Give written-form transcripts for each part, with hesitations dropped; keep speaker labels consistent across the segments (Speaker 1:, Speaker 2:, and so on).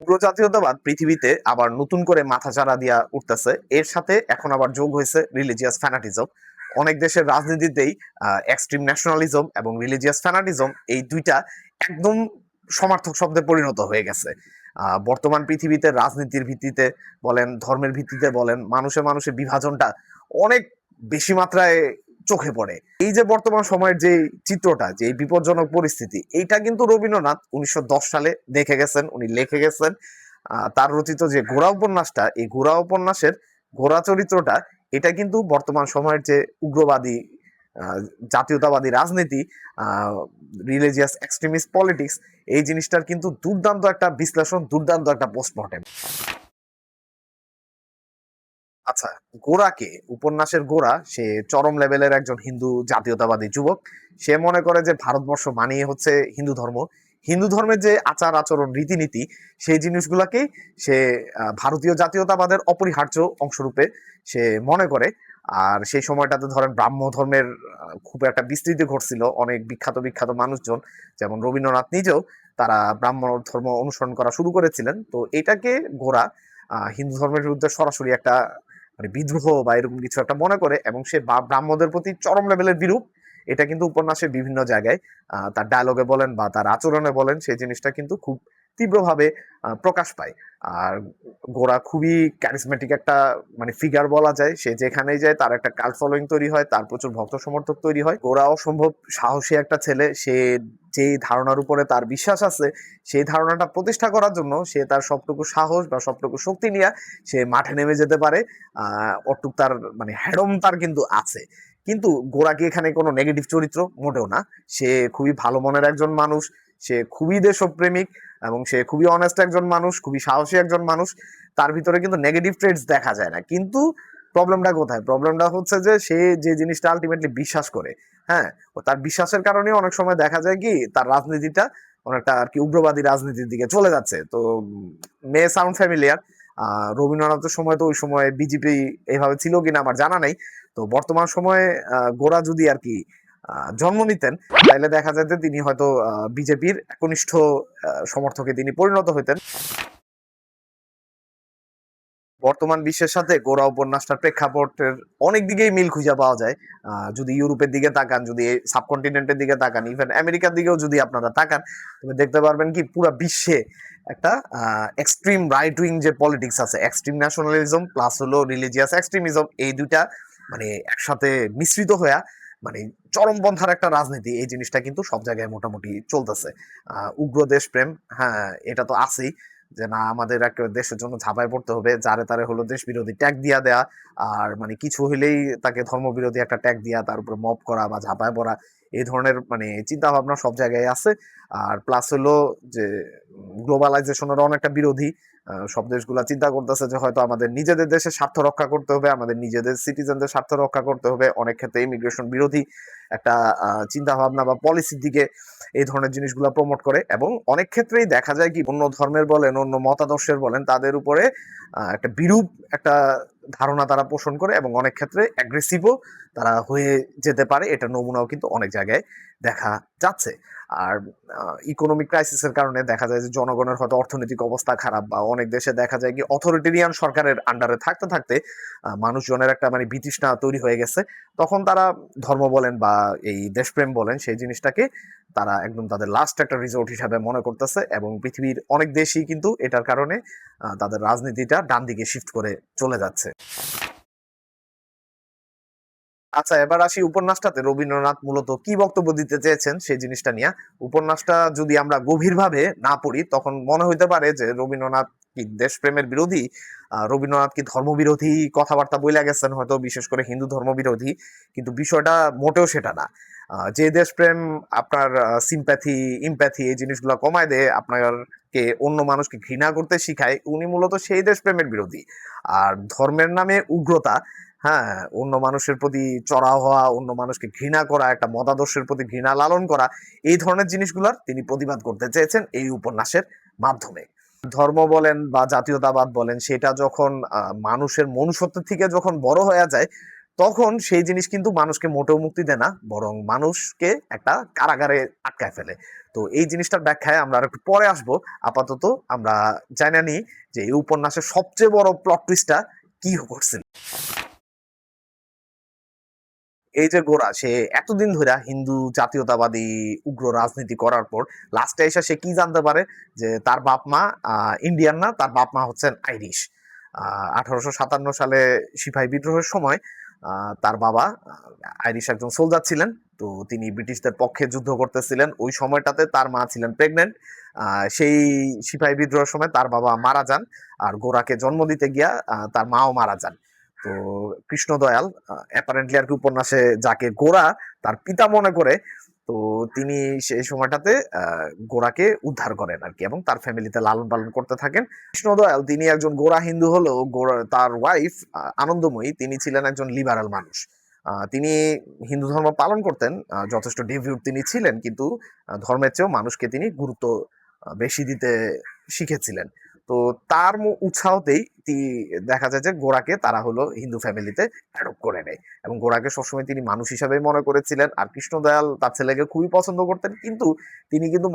Speaker 1: উগ্র জাতীয়তাবাদ পৃথিবীতে আবার নতুন করে মাথাচাড়া দিয়া উঠতেছে। এর সাথে এখন আবার যোগ হয়েছে রিলিজিয়াস ফ্যানাটিজম। অনেক দেশের রাজনীতিতেই এক্সট্রিম ন্যাশনালিজম এবং রিলিজিয়াস ফ্যানাটিজম এই দুইটা একদম সমার্থক শব্দে পরিণত হয়ে গেছে। বর্তমান পৃথিবীতে রাজনীতির ভিত্তিতে বলেন, ধর্মের ভিত্তিতে বলেন, মানুষে মানুষের বিভাজনটা অনেক বেশি মাত্রায় চোখে পড়ে। এই যে বর্তমান সময়ের যে চিত্রটা, যে বিপজ্জনক পরিস্থিতি, এইটা কিন্তু রবীন্দ্রনাথ 1910 সালে দেখে গেছেন, উনি লিখে গেছেন। তার রচিত যে ঘোড়া উপন্যাসটা, এই ঘোড়া উপন্যাসের ঘোড়া চরিত্রটা, এটা কিন্তু বর্তমান সময়ের যে উগ্রবাদী জাতীয়তাবাদী রাজনীতি, রিলিজিয়াস এক্সট্রিমিস্ট পলিটিক্স, এই জিনিসটার কিন্তু দুর্দান্ত একটা বিশ্লেষণ, দুর্দান্ত একটা পোস্টমর্টেম। আচ্ছা, গোরাকে, উপন্যাসের গোরা, সে চরম লেভেলের একজন হিন্দু জাতীয়তাবাদী যুবক। সে মনে করে যে ভারতবর্ষ মানেই হচ্ছে হিন্দু ধর্ম। হিন্দু ধর্মের যে আচার আচরণ রীতিনীতি, সেই জিনিসগুলাকেই সে ভারতীয় জাতীয়তাবাদের অপরিহার্য অংশরূপে সে মনে করে। আর সেই সময়টাতে ধরেন ব্রাহ্ম ধর্মের খুব একটা বিস্তৃতি ঘটছিল। অনেক বিখ্যাত বিখ্যাত মানুষজন, যেমন রবীন্দ্রনাথ নিজেও, তারা ব্রাহ্ম ধর্ম অনুসরণ করা শুরু করেছিলেন। তো এটাকে গোরা হিন্দু ধর্মের বিরুদ্ধে সরাসরি একটা মানে বিদ্রোহ বা এরকম কিছু একটা মনে করে, এবং সে ব্রাহ্মণদের প্রতি চরম লেভেলের বিরূপ। এটা কিন্তু উপন্যাসের বিভিন্ন জায়গায় তার ডায়লগে বলেন বা তার আচরণে বলেন, সেই জিনিসটা কিন্তু খুব তীব্রভাবে প্রকাশ পায়। আর গোরা খুবই ক্যারিসমেটিক একটা মানে ফিগার বলা যায়। সে যেখানেই যায় তার একটা কাল্ট ফলোইং তৈরি হয়, তার প্রচুর ভক্ত সমর্থক তৈরি হয়। গোরা অসম্ভব সাহসী একটা ছেলে। সে যে ধারণার উপরে তার বিশ্বাস আছে, সেই ধারণাটা প্রতিষ্ঠা করার জন্য সে তার সবটুকু সাহস বা সবটুকু শক্তি নিয়ে সে মাঠে নেমে যেতে পারে। অটুক তার মানে হ্যাডম তার কিন্তু আছে। কিন্তু গোরা কি এখানে কোনো নেগেটিভ চরিত্র? মোটেও না। সে খুবই ভালো মনের একজন মানুষ। সে খুবই দেশপ্রেমিক এবং সে খুবই অনেস্ট একজন মানুষ, খুবই সাহসী একজন মানুষ। তার ভিতরে কিন্তু নেগেটিভ ট্রেটস দেখা যায় না। কিন্তু প্রবলেমটা কোথায়? প্রবলেমটা হচ্ছে যে সে যে জিনিসটা আলটিমেটলি বিশ্বাস করে, হ্যাঁ, তার বিশ্বাসের কারণে অনেক সময় দেখা যায় কি তার রাজনীতিটা অনেকটা আর কি উগ্রবাদী রাজনীতির দিকে চলে যাচ্ছে। তো মে সাউন্ড ফ্যামিলিয়ার। রবীন্দ্রনাথের সময় তো ওই সময় বিজেপি এইভাবে ছিল কিনা আমার জানা নেই। তো বর্তমান সময়ে গোরা যদি আর কি জন্ম নিতেন, তাহলে দেখা যেত তিনি হয়তো বিজেপির একনিষ্ঠ সমর্থকে তিনি পরিণত হইতেন। বর্তমান বিশ্বের সাথে গোরা উপন্যাসটার প্রেক্ষাপটের অনেক দিকেই মিল খুঁজে পাওয়া যায়। যদি ইউরোপের দিকে তাকান, যদি সাবকন্টিনেন্টের দিকে তাকান, ইভেন আমেরিকার দিকেও যদি আপনারা তাকান, তবে দেখতে পারবেন কি পুরো বিশ্বে একটা এক্সট্রিম রাইট উইং যে পলিটিক্স আছে, এক্সট্রিম ন্যাশনালিজম প্লাস হলো রিলিজিয়াস এক্সট্রিমিজম, এই দুইটা মানে একসাথে মিশ্রিত হয়ে মানে চরমপন্থার একটা রাজনীতি, এই জিনিসটা কিন্তু সব জায়গায় মোটামুটি চলতেছে। উগ্র দেশপ্রেম, হ্যাঁ, এটা তো আছেই, যে না আমাদের একটা দেশের জন্য ঝাঁপায় পড়তে হবে, যারে তারে হলো দেশ বিরোধী ট্যাগ দিয়া দেয়া। আর মানে কিছু হইলেই তাকে ধর্মবিরোধী একটা ট্যাগ দিয়া তার উপর মব করা বা ঝাঁপায় পড়া, এই ধরনের মানে চিন্তা ভাবনা সব জায়গায় আছে। আর প্লাস হলো যে গ্লোবালাইজেশনের অনেকটা বিরোধী। সব দেশগুলা চিন্তা করতেছে যে হয়তো আমাদের নিজেদের দেশের স্বার্থ রক্ষা করতে হবে, আমাদের নিজেদের সিটিজেনদের স্বার্থ রক্ষা করতে হবে। অনেক ক্ষেত্রে ইমিগ্রেশন বিরোধী একটা চিন্তা ভাবনা বা পলিসির দিকে এই ধরনের জিনিসগুলো প্রমোট করে। এবং অনেক ক্ষেত্রেই দেখা যায় কি অন্য ধর্মের বলেন, অন্য মতাদর্শের বলেন, তাদের উপরে একটা বিরূপ একটা ধারণা তারা পোষণ করে, এবং অনেক ক্ষেত্রে অ্যাগ্রেসিভও তারা হয়ে যেতে পারে। এটা নমুনাও কিন্তু অনেক জায়গায় দেখা যাচ্ছে। আর ইকোনমিক ক্রাইসিসের কারণে দেখা যায় যে জনগণের হয়তো অর্থনৈতিক অবস্থা খারাপ, বা অনেক দেশে দেখা যায় কি অথরিটেরিয়ান সরকারের আন্ডারে থাকতে থাকতে মানুষজনের একটা মানে বিতৃষ্ণা তৈরি হয়ে গেছে। তখন তারা ধর্ম বলেন বা এই দেশপ্রেম বলেন, সেই জিনিসটাকে তারা একদম তাদের লাস্ট একটা রিসোর্ট হিসাবে মনে করতেছে। এবং পৃথিবীর অনেক দেশই কিন্তু এটার কারণে তাদের রাজনীতিটা ডান দিকে শিফট করে চলে যাচ্ছে। আচ্ছা, এবার আসি উপন্যাসটাতে রবীন্দ্রনাথ মূলত কি বক্তব্য দিতে চেয়েছেন সেই জিনিসটা নিয়ে। উপন্যাসটা যদি আমরা গভীরভাবে না পড়ি, তখন মনে হইতে পারে যে রবীন্দ্রনাথ কি দেশপ্রেমের বিরোধী, রবীন্দ্রনাথ কি ধর্মবিরোধী কথাবার্তা বইলা গেছেন, হয়তো বিশেষ করে হিন্দু ধর্মবিরোধী। কিন্তু বিষয়টা মোটেও সেটা না। যে দেশপ্রেম আপনার সিম্প্যাথি, ইমপ্যাথি এই জিনিসগুলো কমায় দেয়, আপনাকে অন্য মানুষকে ঘৃণা করতে শিখায়, উনি মূলত সেই দেশপ্রেমের বিরোধী। আর ধর্মের নামে উগ্রতা, হ্যাঁ, অন্য মানুষের প্রতি চড়াও হওয়া, অন্য মানুষকে ঘৃণা করা, একটা মতাদর্শের প্রতি ঘৃণা লালন করা, এই ধরনের জিনিসগুলোর তিনি প্রতিবাদ করতে চেয়েছেন এই উপন্যাসের মাধ্যমে। ধর্ম বলেন বা জাতীয়তাবাদ বলেন, সেটা যখন মানুষের মনুষ্যত্বের থেকে যখন বড় হয়ে যায়, তখন সেই জিনিস কিন্তু মানুষকে মোটেও মুক্তি দেয় না, বরং মানুষকে একটা কারাগারে আটকায় ফেলে। তো এই জিনিসটার ব্যাখ্যায় আমরা আর একটু পরে আসবো। আপাতত আমরা জানা নিই যে এই উপন্যাসের সবচেয়ে বড় প্লট টুইস্টটা কি ঘটছিল। এই যে গোরা, সে এতদিন ধরে হিন্দু জাতীয়তাবাদী উগ্র রাজনীতি করার পর লাস্টে এসে সে কি জানতে পারে যে তার বাপ মা ইন্ডিয়ান না, তার বাপ মা হচ্ছেন আইরিশ। 1857 সালে সিপাহী বিদ্রোহের সময় তার বাবা আইরিশ একজন সোলজার ছিলেন। তো তিনি ব্রিটিশদের পক্ষে যুদ্ধ করতেছিলেন। ওই সময়টাতে তার মা ছিলেন প্রেগনেন্ট। সেই সিপাহী বিদ্রোহের সময় তার বাবা মারা যান, আর গোরাকে জন্ম দিতে গিয়া তার মাও মারা যান। তো কৃষ্ণদয়াল অ্যাপারেন্টলি আর কি উপন্যাসে যাকে গোরা তার পিতা মনে করে, তো তিনি সেই সময়টাতে গোরাকে উদ্ধার করেন আর কি, এবং তার ফ্যামিলিতে লালন পালন করতে থাকেন। কৃষ্ণদয়াল তিনি একজন গোরা হিন্দু হলেও তার ওয়াইফ আনন্দময়ী তিনি ছিলেন একজন লিবারাল মানুষ। তিনি হিন্দু ধর্ম পালন করতেন, যথেষ্ট ডিভিউট তিনি ছিলেন, কিন্তু ধর্মের চেয়েও মানুষকে তিনি গুরুত্ব বেশি দিতে শিখেছিলেন। তো তার উৎসাহতেই দেখা যায় যে গোরাকে তারা হলো হিন্দু ফ্যামিলিতে অ্যাডপ্ট করে নেয়, এবং গোরাকে সবসময় তিনি মানুষ হিসাবে মনে করেছিলেন। আর কৃষ্ণদয়াল তার ছেলেকে খুবই পছন্দ করতেন, কিন্তু তিনি কিন্তু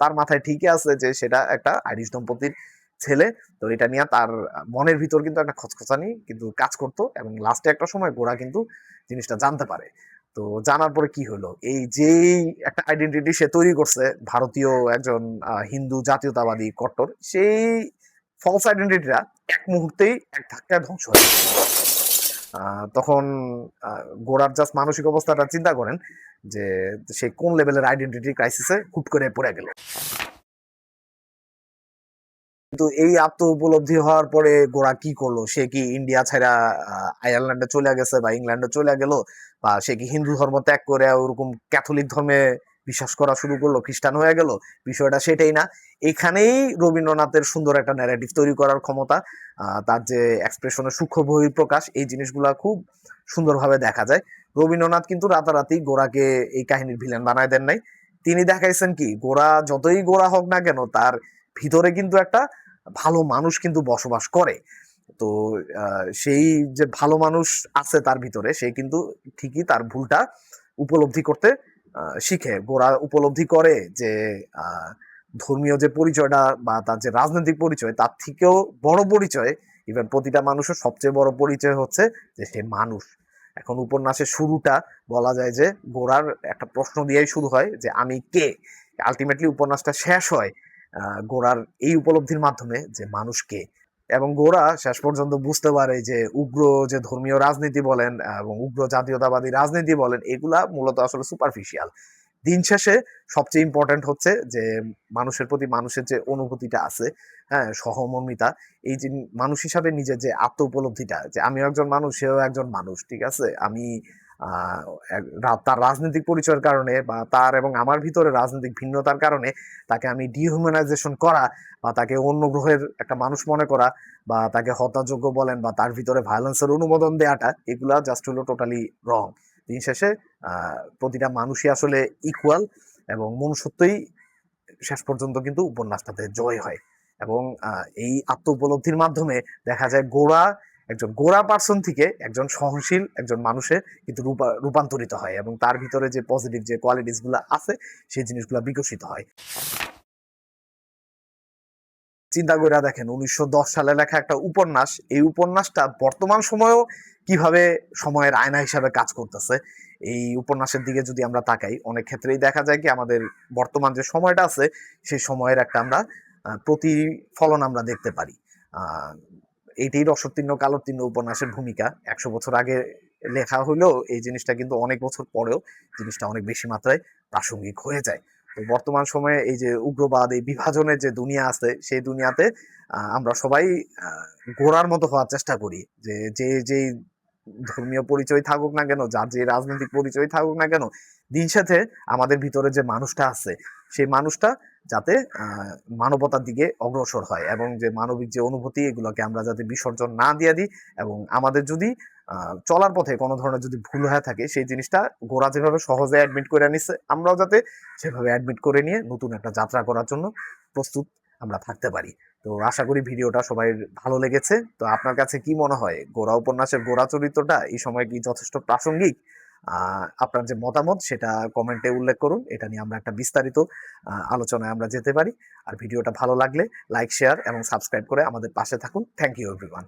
Speaker 1: তার মাথায় ঠিকই আছে যে সেটা একটা আইরিশ দম্পতির ছেলে। তো এটা নিয়ে তার মনের ভিতর কিন্তু একটা খচখচানি কিন্তু কাজ করতো, এবং লাস্টে একটা সময় গোরা কিন্তু জিনিসটা জানতে পারে। তো জানার পরে কি হলো, এই যেই একটা আইডেন্টিটি সে তৈরি করছে, ভারতীয় একজন হিন্দু জাতীয়তাবাদী কট্টর, সেই ফলস আইডেন্টিটিটা এক মুহূর্তেই এক ধাক্কায় ধ্বংস হয়ে গেছে। তখন গোরার জাস্ট মানসিক অবস্থাটা চিন্তা করেন যে সে কোন লেভেলের আইডেন্টিটি ক্রাইসিসে হুট করে পড়ে গেল। কিন্তু এই আত্ম উপলব্ধি হওয়ার পরে গোরা কি করলো? সে কি ইন্ডিয়া ছাড়া আয়ারল্যান্ডে চলে গেছে বা ইংল্যান্ডে চলে গেল, বা সে কি হিন্দু ধর্ম ত্যাগ করে ওরকম ক্যাথলিক ধর্মে বিশ্বাস করা শুরু করলো, খ্রিস্টান হয়ে গেল? বিষয়টা সেটাই না। এখানেই রবীন্দ্রনাথের সুন্দর একটা ন্যারেটিভ তৈরি করার ক্ষমতা, তার যে এক্সপ্রেশনের সূক্ষ্ম বহিঃপ্রকাশ, এই জিনিসগুলা খুব সুন্দরভাবে দেখা যায়। রবীন্দ্রনাথ কিন্তু রাতারাতি গোরাকে এই কাহিনীর ভিলেন বানায় দেন নাই। তিনি দেখাইছেন কি, গোরা যতই গোরা হোক না কেন, তার ভিতরে কিন্তু একটা ভালো মানুষ কিন্তু বসবাস করে। তো সেই যে ভালো মানুষ আছে তার ভিতরে, সে কিন্তু ঠিকই তার ভুলটা উপলব্ধি করতে শিখে। গোরা উপলব্ধি করে যে ধর্মীয় যে পরিচয়টা বা তার যে রাজনৈতিক পরিচয়, তার থেকেও বড় পরিচয়, ইভেন প্রতিটা মানুষের সবচেয়ে বড় পরিচয় হচ্ছে যে সে মানুষ। এখন উপন্যাসের শুরুটা বলা যায় যে গোরার একটা প্রশ্ন দিয়েই শুরু হয় যে আমি কে। আলটিমেটলি উপন্যাসটা শেষ হয় গোরার এই উপলব্ধির মাধ্যমে যে মানুষ কে। এবং গোরা শেষ পর্যন্ত বুঝতে পারে যে উগ্র যে ধর্মীয় রাজনীতি বলেন এবং উগ্র জাতীয়তাবাদী রাজনীতি বলেন, এগুলা মূলত আসলে সুপারফিশিয়াল। দিন শেষে সবচেয়ে ইম্পর্টেন্ট হচ্ছে যে মানুষের প্রতি মানুষের যে অনুভূতিটা আছে, হ্যাঁ, সহমর্মিতা, এই যে মানুষ হিসাবে নিজের যে আত্ম উপলব্ধিটা, যে আমি একজন মানুষ, সেও একজন মানুষ, ঠিক আছে। আমি তার রাজনৈতিক পরিচয়ের কারণে বা তার এবং আমার ভিতরে রাজনৈতিক ভিন্নতার কারণে তাকে আমি ডিহিউম্যানাইজেশন করা, বা তাকে অন্য গ্রহের একটা মানুষ মনে করা, বা তাকে হত্যাযোগ্য বলেন, বা তার ভিতরে ভায়োলেন্সের অনুমোদন দেওয়াটা, এগুলা জাস্ট হলো টোটালি রং। দিন শেষে প্রতিটা মানুষই আসলে ইকুয়াল, এবং মনুষ্যত্বই শেষ পর্যন্ত কিন্তু উপন্যাসটাতে জয় হয়। এবং এই আত্ম উপলব্ধির মাধ্যমে দেখা যায় গোরা একজন গোরা পার্সন থেকে একজন সহনশীল একজন মানুষে কিন্তু রূপান্তরিত হয়, এবং তার ভিতরে যে পজিটিভ যে কোয়ালিটিস গুলা আছে সেই জিনিসগুলো বিকশিত হয়। চিন্তা করে দেখেন, 1910 সালে লেখা একটা উপন্যাস, এই উপন্যাসটা বর্তমান সময়েও কিভাবে সময়ের আয়না হিসাবে কাজ করতেছে। এই উপন্যাসের দিকে যদি আমরা তাকাই, অনেক ক্ষেত্রেই দেখা যায় কি আমাদের বর্তমান যে সময়টা আছে সেই সময়ের একটা আমরা প্রতিফলন আমরা দেখতে পারি। আহ এইটাই রসোত্তীর্ণ কালোত্তীর্ণ উপন্যাসের ভূমিকা। 100 বছর আগে লেখা হলেও এই জিনিসটা কিন্তু অনেক বছর পরেও জিনিসটা অনেক বেশি মাত্রায় প্রাসঙ্গিক হয়ে যায়। তো বর্তমান সময়ে এই যে উগ্রবাদ, এই বিভাজনের যে দুনিয়া আছে, সেই দুনিয়াতে আমরা সবাই গোড়ার মতো হওয়ার চেষ্টা করি। যে যে যে ধর্মীয় পরিচয় থাকুক না কেন, যার যে রাজনৈতিক পরিচয় থাকুক না কেন, দিন সাথে আমাদের ভিতরে যে মানুষটা আছে, সেই মানুষটা যাতে মানবতার দিকে অগ্রসর হয়, এবং যে মানবিক যে অনুভূতি, এগুলোকে আমরা যাতে বিসর্জন না দিয়ে দিই, এবং আমাদের যদি চলার পথে কোনো ধরনের যদি ভুল হয়ে থাকে, সেই জিনিসটা গোরা যেভাবে সহজে অ্যাডমিট করে নিচ্ছে, আমরাও যাতে সেভাবে অ্যাডমিট করে নিয়ে নতুন একটা যাত্রা করার জন্য প্রস্তুত আমরা থাকতে পারি। তো আশা করি ভিডিওটা সবাই ভালো লেগেছে। তো আপনার কাছে কি মনে হয়, গোরা উপন্যাসের গোরা চরিত্রটা এই সময় কি যথেষ্ট প্রাসঙ্গিক? আপনার যে মতামত সেটা কমেন্টে উল্লেখ করুন। এটা নিয়ে আমরা একটা বিস্তারিত আলোচনায় আমরা যেতে পারি। আর ভিডিওটা ভালো লাগলে লাইক, শেয়ার এবং সাবস্ক্রাইব করে আমাদের পাশে থাকুন। Thank you everyone.